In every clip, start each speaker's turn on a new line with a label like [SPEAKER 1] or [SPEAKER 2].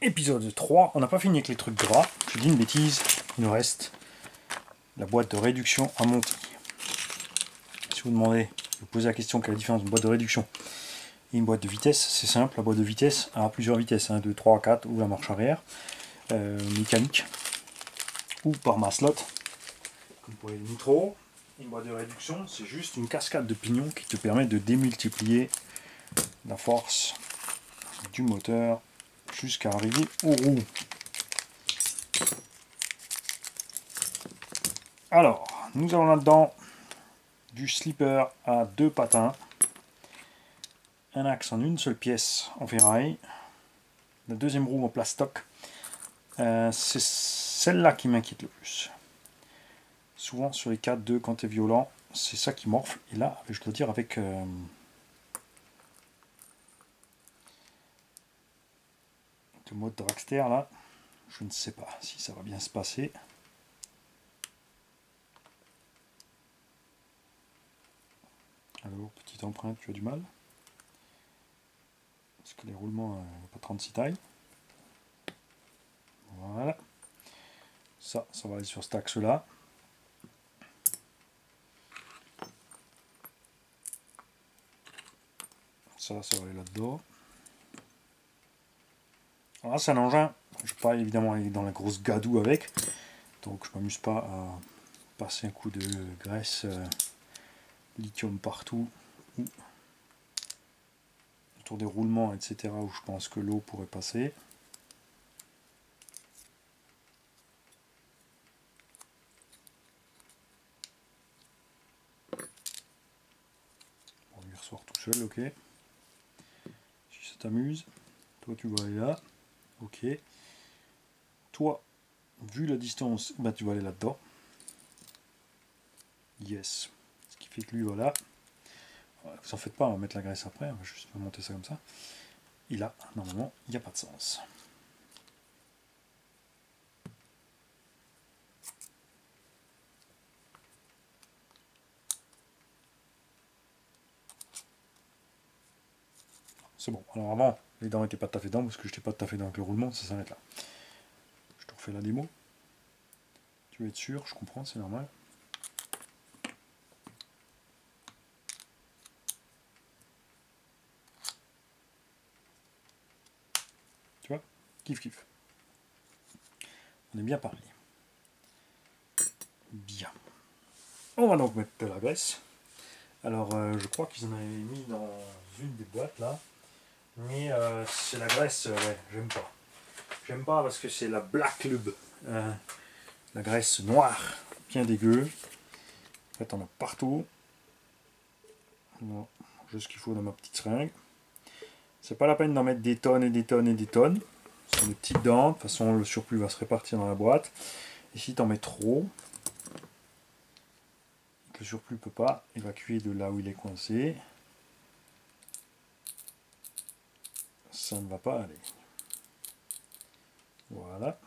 [SPEAKER 1] Épisode 3, on n'a pas fini avec les trucs gras, je dis une bêtise, il nous reste la boîte de réduction à monter. Si vous demandez, vous posez la question quelle est la différence d'une boîte de réduction et une boîte de vitesse, c'est simple, la boîte de vitesse a plusieurs vitesses, 1, 2, 3, 4, ou la marche arrière, mécanique, ou par maslot, comme pour les nitros. Une boîte de réduction, c'est juste une cascade de pignons qui te permet de démultiplier la force du moteur jusqu'à arriver aux roues. Alors, nous avons là-dedans du slipper à 2 patins, un axe en une seule pièce en ferraille, la deuxième roue en plastoc. C'est celle-là qui m'inquiète le plus. Souvent sur les 4-2 quand tu es violent, c'est ça qui morfle. Et là, je dois dire avec le mode dragster là, je ne sais pas si ça va bien se passer. Alors, petite empreinte, tu as du mal. Parce que les roulements, pas 36 tailles. Voilà. Ça va aller sur cet axe-là. Ça va aller là-dedans. Alors là, c'est un engin. Je ne vais pas évidemment aller dans la grosse gadoue avec. Donc, je ne m'amuse pas à passer un coup de graisse lithium partout. Autour des roulements, etc. où je pense que l'eau pourrait passer. Bon, lui ressort tout seul, ok. Si ça t'amuse, toi tu vas aller là, ok. Toi, vu la distance, bah, tu vas aller là-dedans. Yes. Ce qui fait que lui, voilà. Vous en faites pas, on va mettre la graisse après, on va juste monter ça comme ça. Et là, normalement, il n'y a pas de sens. C'est bon. Alors avant, les dents n'étaient pas tout à fait dedans, parce que je n'étais pas tout à fait dans le roulement, ça s'arrête là. Je te refais la démo. Tu veux être sûr, je comprends, c'est normal. Tu vois, kiff kiff. On est bien parlé. Bien. On va donc mettre de la graisse. Alors, je crois qu'ils en avaient mis dans une des boîtes là. Mais c'est la graisse, ouais, j'aime pas. J'aime pas parce que c'est la Black Lube. La graisse noire, bien dégueu. En fait, on a partout. Bon, j'ai ce qu'il faut dans ma petite seringue. C'est pas la peine d'en mettre des tonnes et des tonnes et des tonnes. Ce sont des petites dents. De toute façon, le surplus va se répartir dans la boîte. Et si tu en mets trop, le surplus ne peut pas évacuer de là où il est coincé. Ça ne va pas aller. Voilà.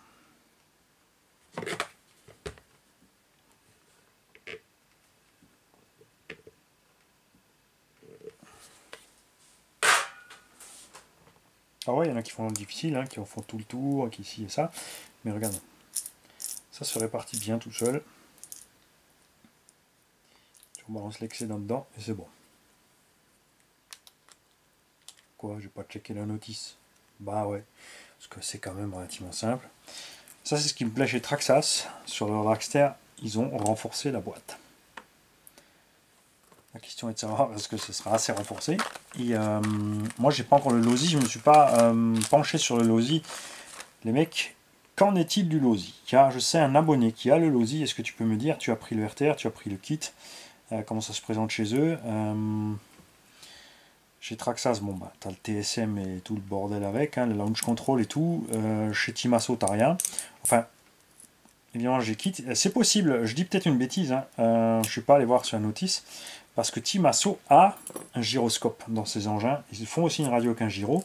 [SPEAKER 1] Ah ouais, il y en a qui font difficile, hein, qui en font tout le tour, qui ici et ça. Mais regarde, ça se répartit bien tout seul. Tu rebalances l'excédent dedans et c'est bon. Quoi, je vais pas checker la notice? Bah ouais, parce que c'est quand même relativement simple. Ça, c'est ce qui me plaît chez Traxxas. Sur leur Dragster, ils ont renforcé la boîte. La question est de savoir est-ce que ce sera assez renforcé. Et moi, j'ai pas encore le LOSI, je me suis pas penché sur le LOSI. Les mecs, qu'en est-il du LOSI? Car je sais un abonné qui a le LOSI. Est-ce que tu peux me dire, tu as pris le RTR, tu as pris le kit, comment ça se présente chez eux? Chez Traxxas, bon bah t'as le TSM et tout le bordel avec, hein, le launch control et tout. Chez Timasso, t'as rien. Enfin, évidemment, j'ai kit. C'est possible, je dis peut-être une bêtise, hein, je ne suis pas allé voir sur la notice, parce que Timasso a un gyroscope dans ses engins. Ils font aussi une radio avec un gyro.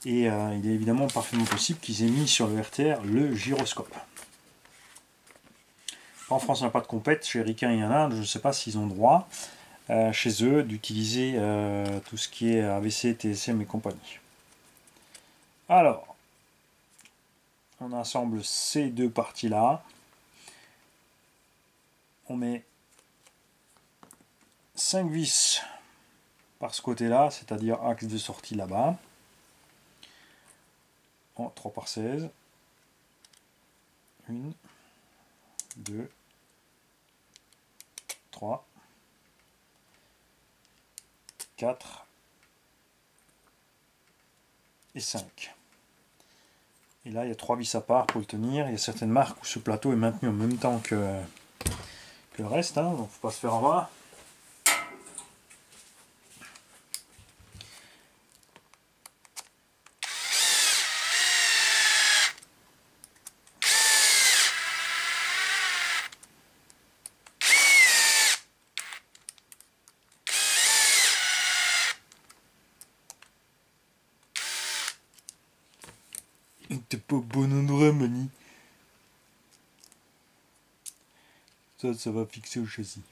[SPEAKER 1] Et il est évidemment parfaitement possible qu'ils aient mis sur le RTR le gyroscope. En France, il n'y a pas de compète. Chez Ricain, il y en a. Je ne sais pas s'ils ont droit, chez eux, d'utiliser tout ce qui est AVC, TSM et compagnie. Alors, On assemble ces deux parties là. On met 5 vis par ce côté là, c'est-à-dire axe de sortie là-bas. En 3 par 16. 1, 2, 3, 4 et 5. Et là, il y a 3 vis à part pour le tenir. Il y a certaines marques où ce plateau est maintenu en même temps que le reste, hein, donc faut pas se faire avoir. T'es pas au bon endroit, Mani. Ça va fixer au châssis.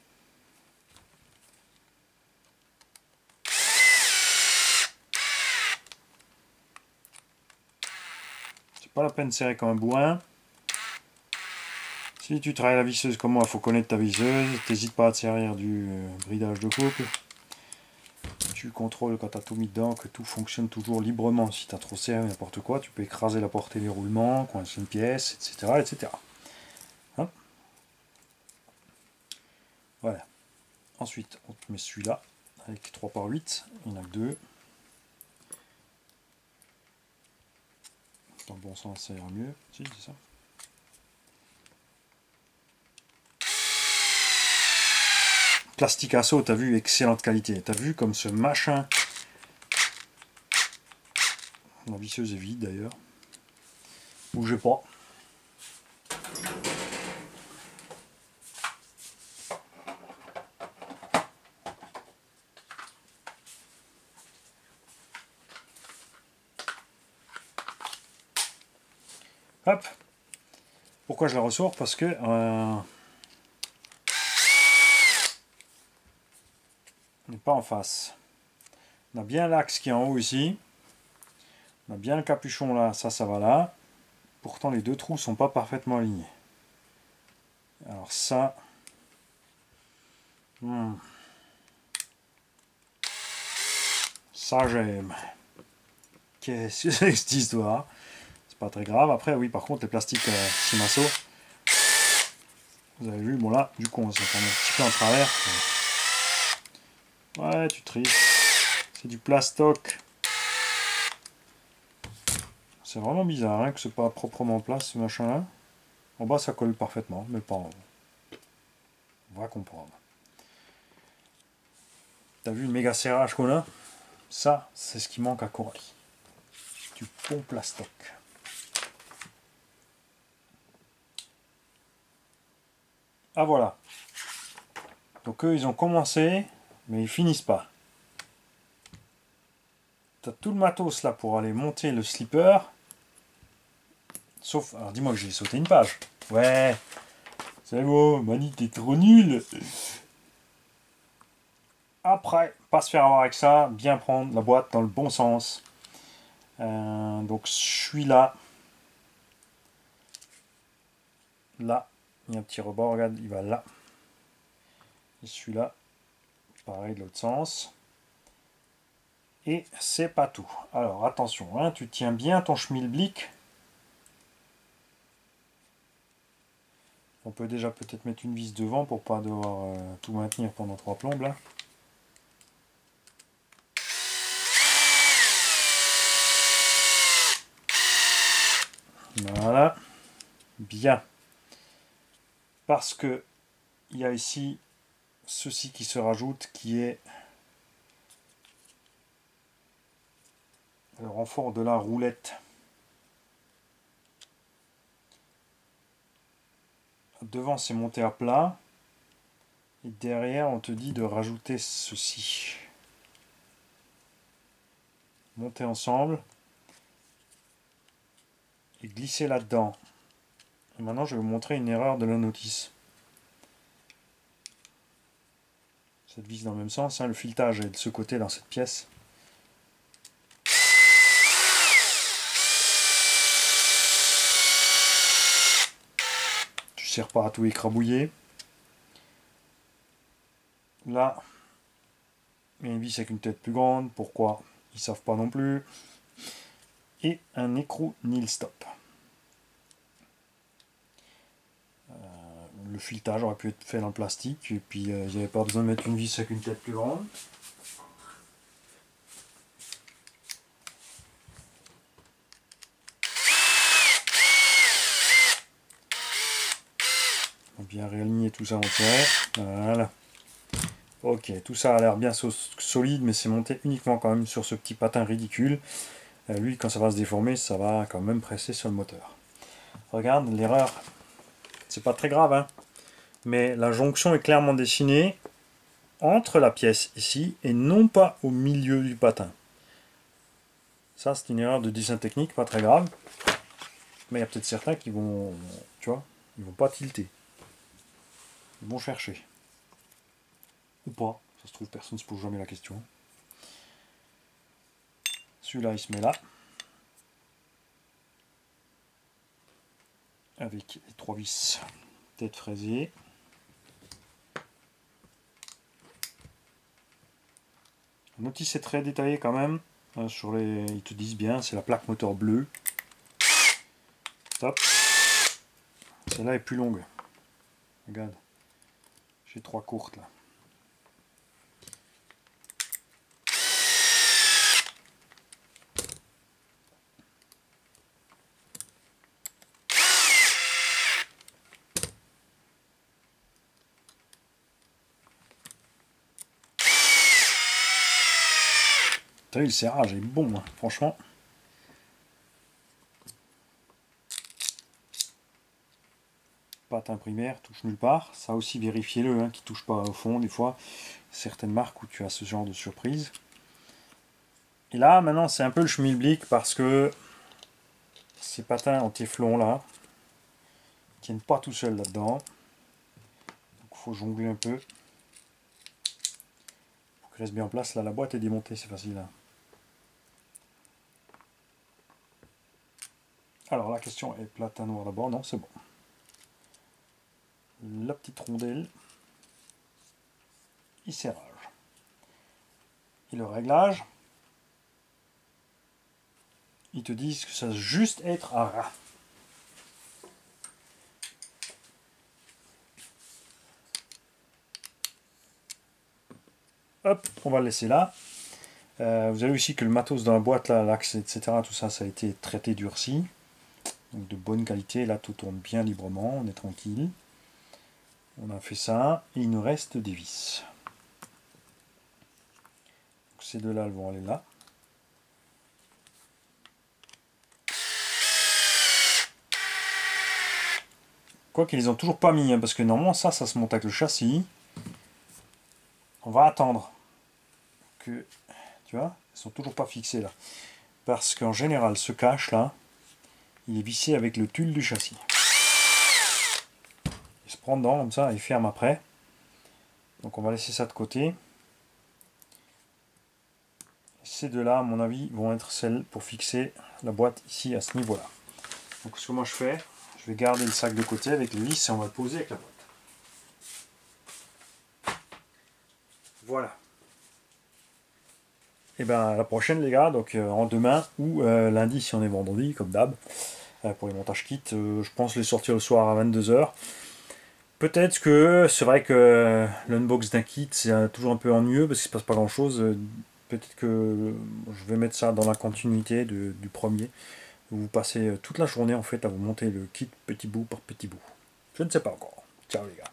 [SPEAKER 1] C'est pas la peine de serrer comme un bourrin. Si tu travailles la visseuse comme moi, il faut connaître ta visseuse. T'hésites pas à te servir du bridage de couple. Tu contrôles quand tu as tout mis dedans que tout fonctionne toujours librement. Si tu as trop serré n'importe quoi, tu peux écraser la portée des roulements, coincer une pièce, etc. etc. Hein, voilà. Ensuite, on te met celui-là avec 3 par 8. Il n'y en a que 2. Dans le bon sens, ça ira mieux. Si, c'est ça. Plastique Asso, t'as vu, excellente qualité. T'as vu comme ce machin. La visseuse est vide d'ailleurs. Bougez pas. Hop. Pourquoi je la ressors? Parce que on n'est pas en face. On a bien l'axe qui est en haut ici. On a bien le capuchon là, ça va là. Pourtant les deux trous sont pas parfaitement alignés. Alors ça... Ça j'aime. Qu'est-ce que c'est que cette histoire? C'est pas très grave. Après oui, par contre les plastiques Shimaso, vous avez vu, bon là, du coup on s'en met un petit peu en travers. Ouais, tu triches. C'est du plastoc. C'est vraiment bizarre hein, que c'est pas proprement en place ce machin là. En bas ça colle parfaitement, mais pas en haut. On va comprendre. T'as vu le méga serrage qu'on a? Ça, c'est ce qui manque à Coralie. Du bon plastoc. Ah voilà. Donc eux, ils ont commencé, mais ils finissent pas. T'as tout le matos là pour aller monter le slipper. Sauf, alors dis-moi que j'ai sauté une page. Ouais, c'est bon, Mani, t'es trop nul. Après, pas se faire avoir avec ça, bien prendre la boîte dans le bon sens. Donc celui-là, là, il y a un petit rebord, regarde, il va là. Et celui-là, pareil de l'autre sens. Et c'est pas tout. Alors attention, hein, tu tiens bien ton schmilblick. On peut déjà peut-être mettre une vis devant pour pas devoir tout maintenir pendant 3 plombes là. Voilà, bien. Parce que il y a ici ceci qui se rajoute qui est le renfort de la roulette. Devant c'est monté à plat et derrière on te dit de rajouter ceci. Monter ensemble et glisser là-dedans. Et maintenant je vais vous montrer une erreur de la notice. Cette vis dans le même sens, hein, le filetage est de ce côté dans cette pièce. sert pas à tout écrabouiller. Là, il y a une vis avec une tête plus grande. Pourquoi? Ils savent pas non plus. Et un écrou nil stop. Le filetage aurait pu être fait dans le plastique. Et puis, ils n'avaient pas besoin de mettre une vis avec une tête plus grande. Bien réaligner tout ça en tirer. Voilà. Ok, tout ça a l'air bien solide, mais c'est monté uniquement quand même sur ce petit patin ridicule. Lui, quand ça va se déformer, ça va quand même presser sur le moteur. Regarde, l'erreur, c'est pas très grave, hein, mais la jonction est clairement dessinée entre la pièce ici et non pas au milieu du patin. Ça, c'est une erreur de dessin technique, pas très grave. Mais il y a peut-être certains qui vont, tu vois, ils vont pas tilter. Ils vont chercher. Ou pas. Ça se trouve, personne ne se pose jamais la question. Celui-là, il se met là. Avec les 3 vis tête fraisée. La notice est très détaillée quand même. Sur les, ils te disent bien, c'est la plaque moteur bleue. Top. Celle-là est plus longue. Regarde. J'ai 3 courtes là. T'as vu, le serrage est bon, hein, franchement. Patin primaire, touche nulle part. Ça aussi, vérifiez-le, hein, qui touche pas au fond, des fois. Certaines marques où tu as ce genre de surprise. Et là, maintenant, c'est un peu le schmilblick parce que ces patins en téflon là tiennent pas tout seuls là-dedans. Donc, il faut jongler un peu. Pour qu'il reste bien en place. Là, la boîte est démontée, c'est facile. Hein. Alors, la question est platin noir d'abord. Non, c'est bon. La petite rondelle. Et serrage. Et le réglage. Ils te disent que ça doit juste être à ras. Hop, on va le laisser là. Vous avez aussi que le matos dans la boîte, là, l'axe, etc., tout ça, ça a été traité durci. Donc de bonne qualité, là tout tourne bien librement, on est tranquille. On a fait ça, et il nous reste des vis. Donc ces deux-là, elles vont aller là. Quoi qu'ils les ont toujours pas mis, hein, parce que normalement ça se monte avec le châssis. On va attendre que, tu vois, ils sont toujours pas fixés là. Parce qu'en général, ce cache là, il est vissé avec le tulle du châssis. Il se prend dedans comme ça et ferme après. Donc on va laisser ça de côté. Ces deux-là, à mon avis, vont être celles pour fixer la boîte ici à ce niveau-là. Donc ce que moi je fais, je vais garder le sac de côté avec les vis et on va le poser avec la boîte. Voilà. Et bien à la prochaine les gars, donc en demain ou lundi si on est vendredi, comme d'hab, pour les montages kits. Je pense les sortir le soir à 22 h. Peut-être que c'est vrai que l'unbox d'un kit c'est toujours un peu ennuyeux parce qu'il ne se passe pas grand chose. Peut-être que je vais mettre ça dans la continuité du premier. Vous passez toute la journée en fait à vous monter le kit petit bout par petit bout. Je ne sais pas encore. Ciao les gars.